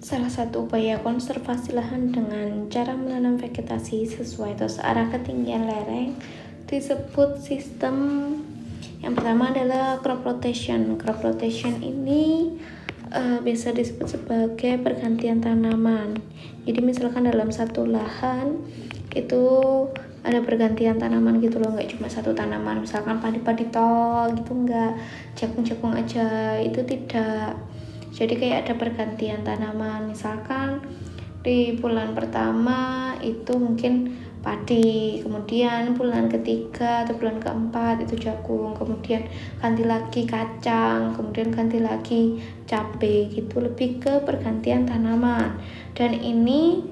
Salah satu upaya konservasi lahan dengan cara menanam vegetasi sesuai atau searah ketinggian lereng disebut sistem. Yang pertama adalah crop rotation. Crop rotation ini biasa disebut sebagai pergantian tanaman. Jadi misalkan dalam satu lahan itu ada pergantian tanaman gitu loh, nggak cuma satu tanaman, misalkan padi-padi toh gitu, nggak jagung-jagung aja, itu tidak. Jadi kayak ada pergantian tanaman, misalkan di bulan pertama itu mungkin padi, kemudian bulan ketiga atau bulan keempat itu jagung, kemudian ganti lagi kacang, kemudian ganti lagi cabai gitu, lebih ke pergantian tanaman. Dan ini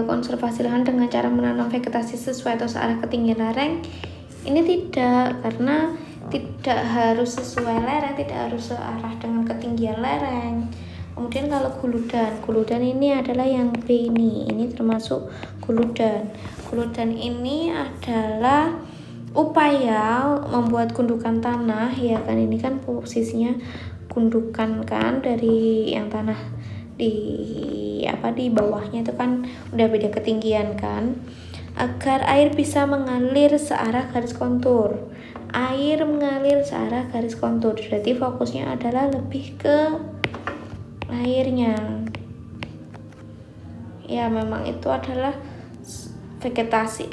konservasi lahan dengan cara menanam vegetasi sesuai atau searah ketinggian lereng ini tidak, karena tidak harus sesuai lereng, tidak harus searah dengan ketinggian lereng. Kemudian kalau guludan ini adalah yang B, ini termasuk guludan. Guludan ini adalah upaya membuat gundukan tanah, ya kan, ini kan posisinya gundukan kan, dari yang tanah di bawahnya itu kan udah beda ketinggian kan, agar air bisa mengalir searah garis kontur. Air mengalir searah garis kontur, berarti fokusnya adalah lebih ke airnya. Ya memang itu adalah vegetasi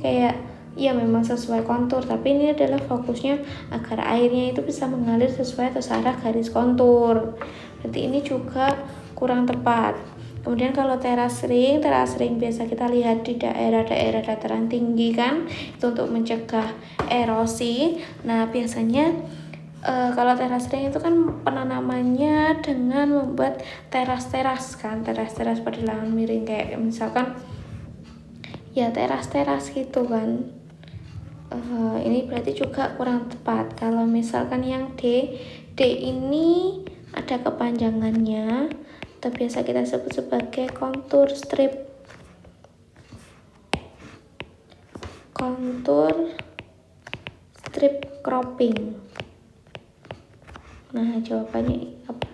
kayak ya memang sesuai kontur, tapi ini adalah fokusnya agar airnya itu bisa mengalir sesuai atau searah garis kontur. Berarti ini juga kurang tepat. Kemudian kalau teras ring biasa kita lihat di daerah-daerah dataran tinggi kan, itu untuk mencegah erosi. Nah biasanya kalau teras ring itu kan penanamannya dengan membuat teras-teras pada lahan miring, kayak misalkan ya teras-teras gitu kan. Ini berarti juga kurang tepat. Kalau misalkan yang D ini ada kepanjangannya, atau biasa kita sebut sebagai kontur strip cropping. Nah jawabannya apa?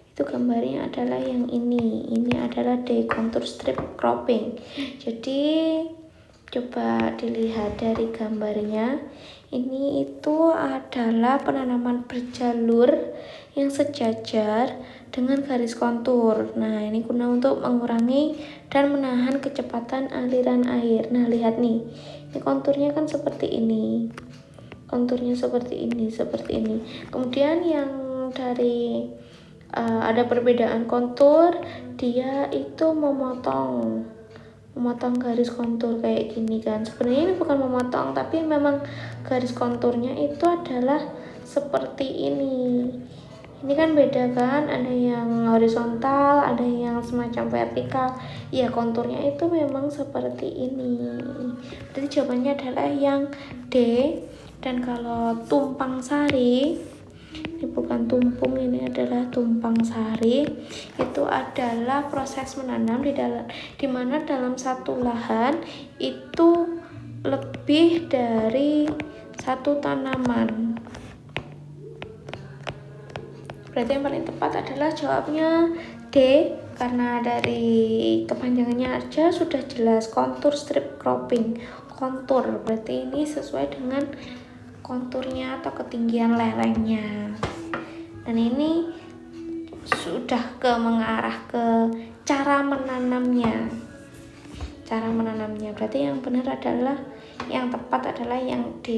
Itu gambarnya adalah yang ini adalah D, kontur strip cropping. Jadi coba dilihat dari gambarnya, ini itu adalah penanaman berjalur yang sejajar dengan garis kontur. Nah ini guna untuk mengurangi dan menahan kecepatan aliran air. Nah lihat nih, ini konturnya kan seperti ini, konturnya seperti ini. Kemudian yang dari ada perbedaan kontur, dia itu memotong garis kontur kayak gini kan. Sebenarnya ini bukan memotong, tapi memang garis konturnya itu adalah seperti ini. Ini kan beda kan, ada yang horizontal, ada yang semacam vertikal. Ya konturnya itu memang seperti ini. Jadi jawabannya adalah yang D. Dan kalau tumpang sari, ini bukan tumpung, ini adalah tumpang sari. Itu adalah proses menanam di mana dalam satu lahan itu lebih dari satu tanaman. Berarti yang paling tepat adalah jawabnya D, karena dari kepanjangannya aja sudah jelas, kontur strip cropping. Kontur berarti ini sesuai dengan konturnya atau ketinggian lerengnya. Dan ini sudah mengarah ke cara menanamnya. Berarti yang benar adalah, yang tepat adalah yang D.